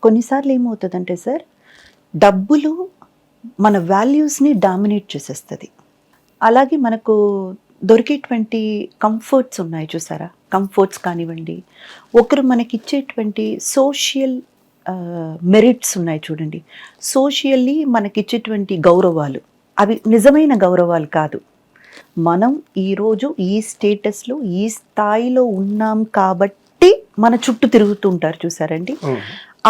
కొన్నిసార్లు ఏమవుతుందంటే సార్, డబ్బులు మన వాల్యూస్ని డామినేట్ చేసేస్తుంది. అలాగే మనకు దొరికేటువంటి కంఫర్ట్స్ ఉన్నాయి చూసారా, కంఫర్ట్స్ కానివ్వండి, ఒకరు మనకిచ్చేటువంటి సోషల్ మెరిట్స్ ఉన్నాయి చూడండి, సోషల్లీ మనకిచ్చేటువంటి గౌరవాలు, అవి నిజమైన గౌరవాలు కాదు. మనం ఈరోజు ఈ స్టేటస్లో ఈ స్థాయిలో ఉన్నాం కాబట్టి మన చుట్టూ తిరుగుతుంటారు చూసారండి,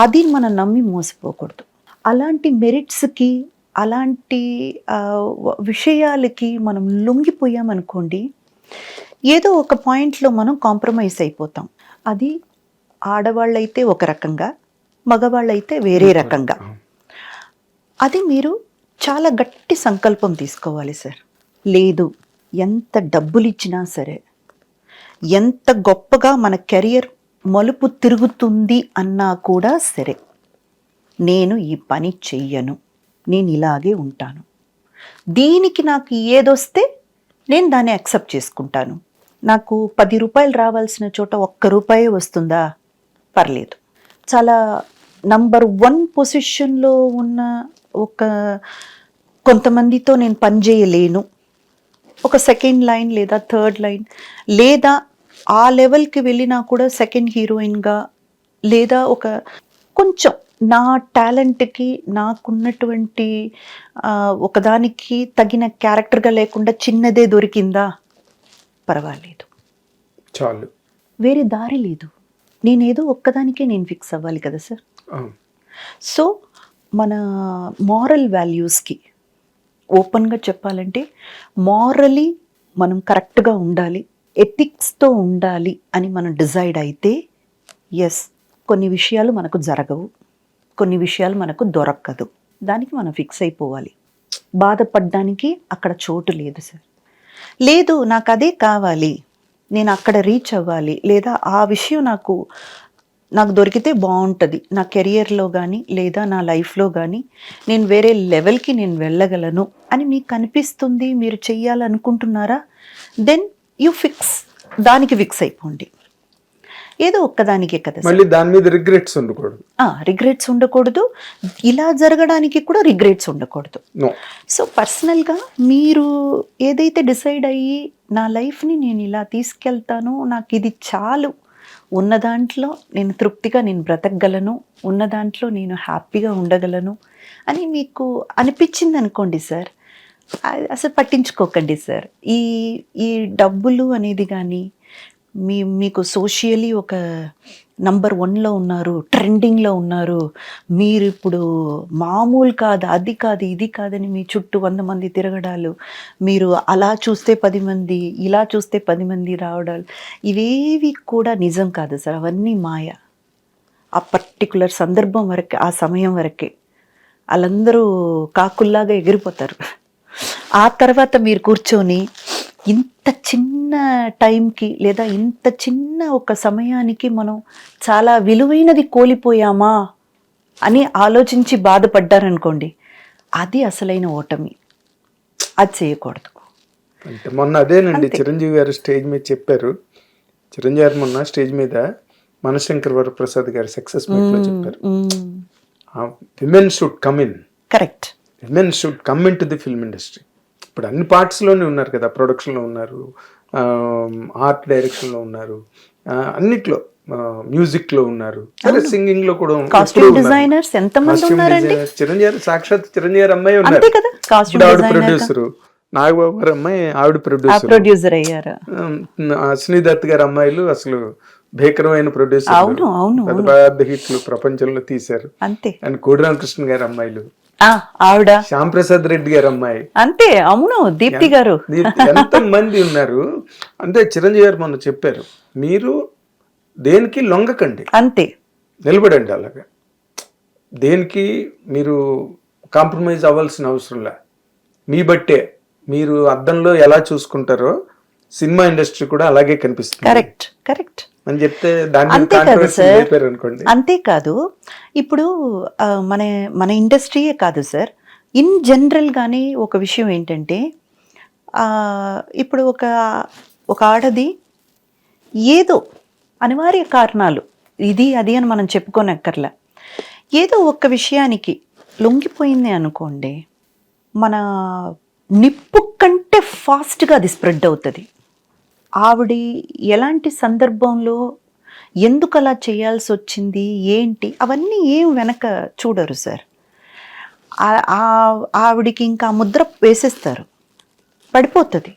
అది మనం నమ్మి మోసపోకూడదు. అలాంటి మెరిట్స్కి, అలాంటి విషయాలకి మనం లొంగిపోయామనుకోండి, ఏదో ఒక పాయింట్లో మనం కాంప్రమైజ్ అయిపోతాం. అది ఆడవాళ్ళైతే ఒక రకంగా, మగవాళ్ళైతే వేరే రకంగా. అది మీరు చాలా గట్టి సంకల్పం తీసుకోవాలి సార్. లేదు, ఎంత డబ్బులు ఇచ్చినా సరే, ఎంత గొప్పగా మన కెరియర్ మలుపు తిరుగుతుంది అన్నా కూడా సరే, నేను ఈ పని చెయ్యను, నేను ఇలాగే ఉంటాను, దీనికి నాకు ఏదొస్తే నేను దాన్ని యాక్సెప్ట్ చేసుకుంటాను. నాకు 10 రూపాయలు రావాల్సిన చోట 1 రూపాయే వస్తుందా, పర్లేదు. చాలా నంబర్ 1 పొజిషన్లో ఉన్న ఒక కొంతమందితో నేను పని చేయలేను, ఒక సెకండ్ లైన్ లేదా థర్డ్ లైన్, లేదా ఆ లెవెల్కి వెళ్ళినా కూడా సెకండ్ హీరోయిన్గా, లేదా ఒక కొంచెం నా టాలెంట్కి నాకున్నటువంటి ఒకదానికి తగిన క్యారెక్టర్గా లేకుండా చిన్నదే దొరికిందా, పర్వాలేదు, చాలు, వేరే దారి లేదు. నేనేదో ఒక్కదానికే నేను ఫిక్స్ అవ్వాలి కదా సార్. సో మన మారల్ వాల్యూస్కి ఓపెన్గా చెప్పాలంటే, మారలీ మనం కరెక్ట్గా ఉండాలి, ఎథిక్స్తో ఉండాలి అని మనం డిసైడ్ అయితే, ఎస్, కొన్ని విషయాలు మనకు జరగవు, కొన్ని విషయాలు మనకు దొరకదు, దానికి మనం ఫిక్స్ అయిపోవాలి. బాధపడడానికి అక్కడ చోటు లేదు సార్. లేదు, నాకు అదే కావాలి, నేను అక్కడ రీచ్ అవ్వాలి, లేదా ఆ విషయం నాకు దొరికితే బాగుంటుంది, నా కెరియర్లో కానీ లేదా నా లైఫ్లో కానీ నేను వేరే లెవెల్కి నేను వెళ్ళగలను అని మీకు అనిపిస్తుంది, మీరు చెయ్యాలనుకుంటున్నారా, దెన్ యూ ఫిక్స్, దానికి ఫిక్స్ అయిపోండి. ఏదో ఒక్కదానికే కదా, మళ్ళీ దాని మీద రిగ్రెట్స్ ఉండకూడదు. రిగ్రెట్స్ ఉండకూడదు, ఇలా జరగడానికి కూడా రిగ్రెట్స్ ఉండకూడదు. సో పర్సనల్గా మీరు ఏదైతే డిసైడ్ అయ్యి, నా లైఫ్ని నేను ఇలా తీసుకెళ్తాను, నాకు ఇది చాలు, ఉన్న దాంట్లో నేను తృప్తిగా నేను బ్రతకగలను, ఉన్న దాంట్లో నేను హ్యాపీగా ఉండగలను అని మీకు అనిపించింది అనుకోండి సార్, అసలు పట్టించుకోకండి సార్. ఈ డబ్బులు అనేది కానీ, మీకు సోషియలీ ఒక నంబర్ 1లో ఉన్నారు, ట్రెండింగ్లో ఉన్నారు, మీరు ఇప్పుడు మామూలు కాదు, అది కాదు, ఇది కాదని మీ చుట్టూ 100 మంది తిరగడాలు, మీరు అలా చూస్తే 10 మంది, ఇలా చూస్తే 10 మంది రావడాలు, ఇవేవి కూడా నిజం కాదు సార్. అవన్నీ మాయ. ఆ పర్టికులర్ సందర్భం వరకే, ఆ సమయం వరకే వాళ్ళందరూ కాకుల్లాగా ఎగిరిపోతారు. ఆ తర్వాత మీరు కూర్చొని ఇంత చిన్న టైంకి లేదా ఇంత చిన్న ఒక సమయానికి మనం చాలా విలువైనది కోల్పోయామా అని ఆలోచించి బాధపడ్డారనుకోండి, అది అసలైన ఓటమి. అది చేయకూడదు. అంటే మొన్న అదేనండి, చిరంజీవి గారు స్టేజ్ మీద చెప్పారు. చిరంజీవి గారు మొన్న స్టేజ్ మీద మనశంకర్ వరప్రసాద్ గారి సక్సెస్ మీట్ లో చెప్పారు, women should come in. Correct, women should come in to the film industry. ఇప్పుడు అన్ని పార్ట్స్లోనే ఉన్నారు కదా, ప్రొడక్షన్లో ఉన్నారు, ఆర్ట్ డైరెక్షన్లో ఉన్నారు, అన్నిట్లో, మ్యూజిక్లో ఉన్నారు, సరే సింగింగ్లో కూడా, డిజైనర్స్ ఎంతమంది ఉన్నారండి. చిరంజీవి, సాక్షాత్ చిరంజీవి గారి అమ్మాయి ఉన్నారు, ఆవిడ ప్రొడ్యూసరు, నాగబాబు గారి అమ్మాయి ఆవిడ ప్రొడ్యూసర్ అయ్యారు, అశ్విని దత్ గారి అమ్మాయిలు అసలు భీకరమైన ప్రొడ్యూసర్, పెద్ద పెద్ద హిట్లు ప్రపంచంలో తీశారు. అంతే. అండ్ కోడి రామకృష్ణ గారి అమ్మాయిలు, ఆవిడ శ్యామ్ ప్రసాద్ రెడ్డి గారు అమ్మాయి, అంతే, అవును, దీప్తి గారు, ఎంత మంది ఉన్నారు. అంటే చిరంజీవి గారు మొన్న చెప్పారు, మీరు దేనికి లొంగకండి, అంతే, నిలబడండి. అలాగా దేనికి మీరు కాంప్రమైజ్ అవ్వాల్సిన అవసరంలే. మీ బట్టే మీరు అద్దంలో ఎలా చూసుకుంటారో సినిమా ఇండస్ట్రీ కూడా అలాగే కనిపిస్తుంది. కరెక్ట్, కరెక్ట్ అని చెప్తే దాన్ని అనుకోండి. అంతేకాదు, ఇప్పుడు మన ఇండస్ట్రీయే కాదు సార్, ఇన్ జనరల్ గానీ ఒక విషయం ఏంటంటే, ఇప్పుడు ఒక ఆడది ఏదో అనివార్య కారణాలు, ఇది అది అని మనం చెప్పుకోనక్కర్లా, ఏదో ఒక్క విషయానికి లొంగిపోయింది అనుకోండి, మన నిప్పు కంటే ఫాస్ట్గా అది స్ప్రెడ్ అవుతుంది. ఆవిడ ఎలాంటి సందర్భంలో ఎందుకు అలా చేయాల్సి వచ్చింది ఏంటి అవన్నీ ఏం వెనక చూడరు సార్. ఆవిడికి ఇంకా ముద్ర వేసేస్తారు, పడిపోతుంది.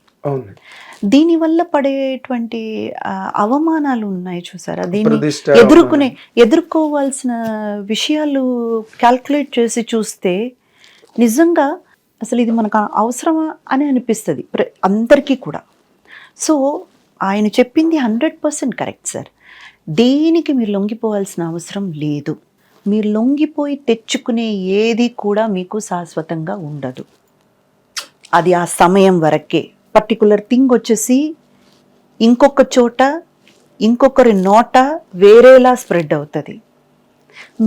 దీనివల్ల పడేటువంటి అవమానాలు ఉన్నాయి చూసారా, దీన్ని ఎదుర్కోవాల్సిన విషయాలు క్యాల్కులేట్ చేసి చూస్తే నిజంగా అసలు ఇది మనకు అవసరమా అని అనిపిస్తుంది అందరికీ కూడా. సో ఆయన చెప్పింది 100% కరెక్ట్ సార్. దేనికి మీరు లొంగిపోవాల్సిన అవసరం లేదు. మీరు లొంగిపోయి తెచ్చుకునే ఏది కూడా మీకు శాశ్వతంగా ఉండదు. అది ఆ సమయం వరకే. పర్టికులర్ థింగ్ వచ్చేసి ఇంకొక చోట ఇంకొకరి నోట వేరేలా స్ప్రెడ్ అవుతుంది.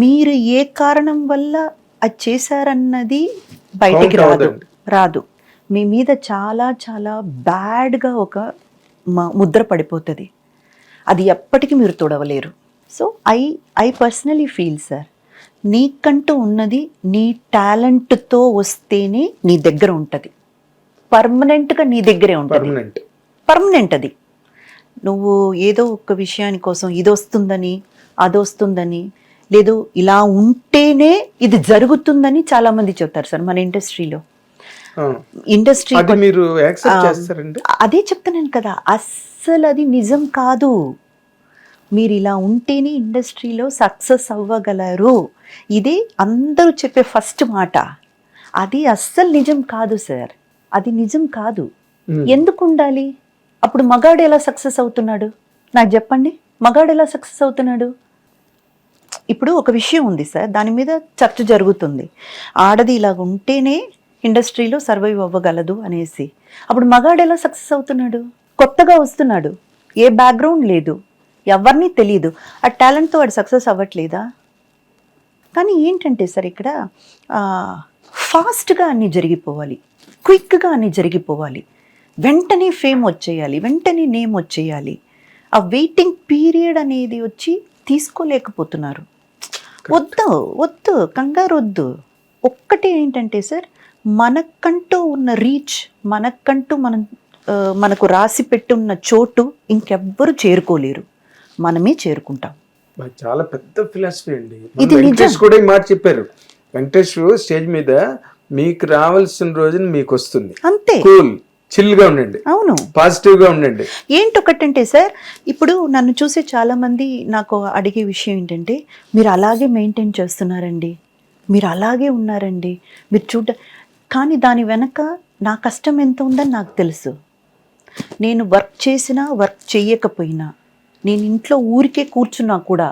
మీరు ఏ కారణం వల్ల అది చేశారన్నది బయటికి రాదు. మీ మీద చాలా చాలా బ్యాడ్గా ఒక ముద్ర పడిపోతుంది. అది ఎప్పటికీ మీరు తొడవలేరు. So I personally feel sir, నీకంటూ ఉన్నది నీ టాలెంట్తో వస్తేనే నీ దగ్గర ఉంటుంది, పర్మనెంట్గా నీ దగ్గరే ఉంటుంది. పర్మనెంట్ అది. నువ్వు ఏదో ఒక విషయాని కోసం ఇది వస్తుందని అది వస్తుందని లేదు ఇలా ఉంటేనే ఇది జరుగుతుందని చాలా మంది చెప్తారు సార్ మన ఇండస్ట్రీలో. ఇండస్ట్రీ అదే చెప్తున్నాను కదా, అస్సలు అది నిజం కాదు. మీరు ఇలా ఉంటేనే ఇండస్ట్రీలో సక్సెస్ అవ్వగలరు, ఇదే అందరూ చెప్పే ఫస్ట్ మాట. అది అస్సలు నిజం కాదు సార్, అది నిజం కాదు. ఎందుకు ఉండాలి? అప్పుడు మగాడు ఎలా సక్సెస్ అవుతున్నాడు నాకు చెప్పండి. మగాడు ఎలా సక్సెస్ అవుతున్నాడు? ఇప్పుడు ఒక విషయం ఉంది సార్, దాని మీద చర్చ జరుగుతుంది. ఆడది ఇలాగ ఉంటేనే ఇండస్ట్రీలో సర్వైవ్ అవ్వగలదు అనేసి. అప్పుడు మగాడు ఎలా సక్సెస్ అవుతున్నాడు? కొత్తగా వస్తున్నాడు, ఏ బ్యాక్గ్రౌండ్ లేదు, ఎవరిని తెలియదు, ఆ టాలెంట్తో వాడు సక్సెస్ అవ్వట్లేదా? కానీ ఏంటంటే సార్ ఇక్కడ ఫాస్ట్గా అన్నీ జరిగిపోవాలి, క్విక్గా అన్నీ జరిగిపోవాలి, వెంటనే ఫేమ్ వచ్చేయాలి, వెంటనే నేమ్ వచ్చేయాలి. ఆ వెయిటింగ్ పీరియడ్ అనేది వచ్చి తీసుకోలేకపోతున్నారు. వద్దు కంగారు వద్దు. ఒక్కటే ఏంటంటే సార్, మనకంటూ ఉన్న రీచ్, మనకంటూ మనకు రాసి పెట్టున్న చోటు ఇంకెవ్వరు చేరుకోలేరు, మనమే చేరుకుంటాం. చాలా పెద్ద ఫిలాసఫీ అండి. వెంకటేష్ కూడా ఈ మాట చెప్పారు. వెంకటేష్ స్టేజ్ మీద మీకు రావాల్సిన రోజున మీకు వస్తుంది, అంతే. కూల్ చిల్గా ఉండండి, అవును, పాజిటివ్గా ఉండండి. ఏంటొకటంటే సార్, ఇప్పుడు నన్ను చూసే చాలా మంది నాకు అడిగే విషయం ఏంటంటే, మీరు అలాగే మెయింటైన్ చేస్తున్నారండి, మీరు అలాగే ఉన్నారండి, మీరు కానీ దాని వెనక నా కష్టం ఎంత ఉందని నాకు తెలుసు. నేను వర్క్ చేసినా వర్క్ చేయకపోయినా, నేను ఇంట్లో ఊరికే కూర్చున్నా కూడా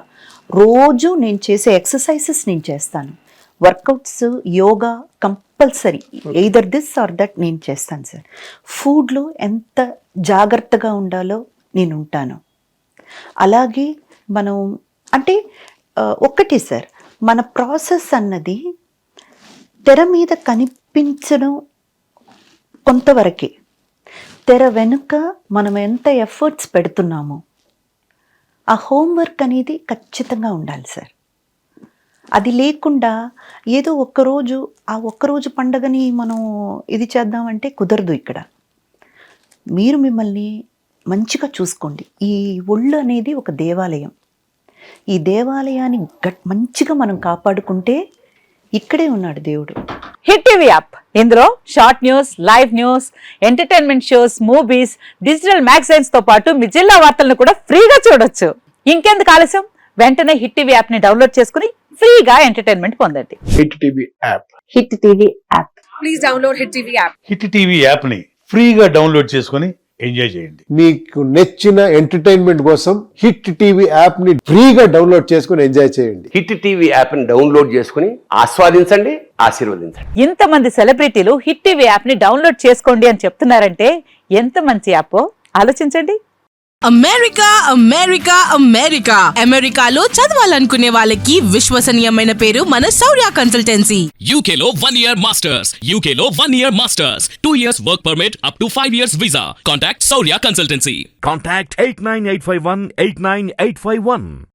రోజు నేను చేసే ఎక్సర్సైజెస్ నేను చేస్తాను. వర్కౌట్స్, యోగా compulsory, either this or that నేను చేస్తాను సార్. ఫుడ్లో ఎంత జాగ్రత్తగా ఉండాలో నేను ఉంటాను. అలాగే మనం అంటే ఒక్కటే సార్, మన ప్రాసెస్ అన్నది తెర మీద కనిపించడం కొంతవరకే, తెర వెనుక మనం ఎంత ఎఫర్ట్స్ పెడుతున్నామో ఆ హోంవర్క్ అనేది ఖచ్చితంగా ఉండాలి సార్. అది లేకుండా ఏదో ఒక్కరోజు పండగని మనం ఇది చేద్దామంటే కుదరదు. ఇక్కడ మీరు మిమ్మల్ని మంచిగా చూసుకోండి. ఈ ఒళ్ళు అనేది ఒక దేవాలయం. ఈ దేవాలయాన్ని మంచిగా మనం కాపాడుకుంటే ఇక్కడే ఉన్నాడు దేవుడు. హిట్ టీవీ యాప్, ఇందులో short news, live news, entertainment shows, movies, digital magazines తో పాటు మీ జిల్లా వార్తలను కూడా ఫ్రీగా చూడొచ్చు. ఇంకెందుకు ఆలస్యం, వెంటనే హిట్ టీవీ యాప్ ని డౌన్లోడ్ చేసుకుని ఫ్రీగా ఎంటర్టైన్మెంట్ పొందండి. Hit TV app, hit TV app, please download hit TV app. Hit TV app ని ఫ్రీగా డౌన్లోడ్ చేసుకుని ఎంజాయ్ చేయండి. మీకు నచ్చిన ఎంటర్టైన్మెంట్ కోసం హిట్ టీవీ యాప్ ని ఫ్రీగా డౌన్లోడ్ చేసుకుని ఎంజాయ్ చేయండి. హిట్ టీవీ యాప్ ని డౌన్లోడ్ చేసుకుని ఆస్వాదించండి, ఆశీర్వదించండి. ఇంతమంది సెలబ్రిటీలు హిట్ టీవీ యాప్ ని డౌన్లోడ్ చేసుకోండి అని చెప్తున్నారంటే ఎంత మంచి యాప్ ఆలోచించండి. అమెరికా అమెరికా అమెరికా అమెరికాలో చదవాలనుకునే వాళ్ళకి విశ్వసనీయమైన పేరు మన శౌర్య కన్సల్టెన్సీ. UK లో 1 year masters, UK లో 1 year masters, 2 years work permit up to 5 years visa. Contact Saurya Consultancy. Contact 89851 89851.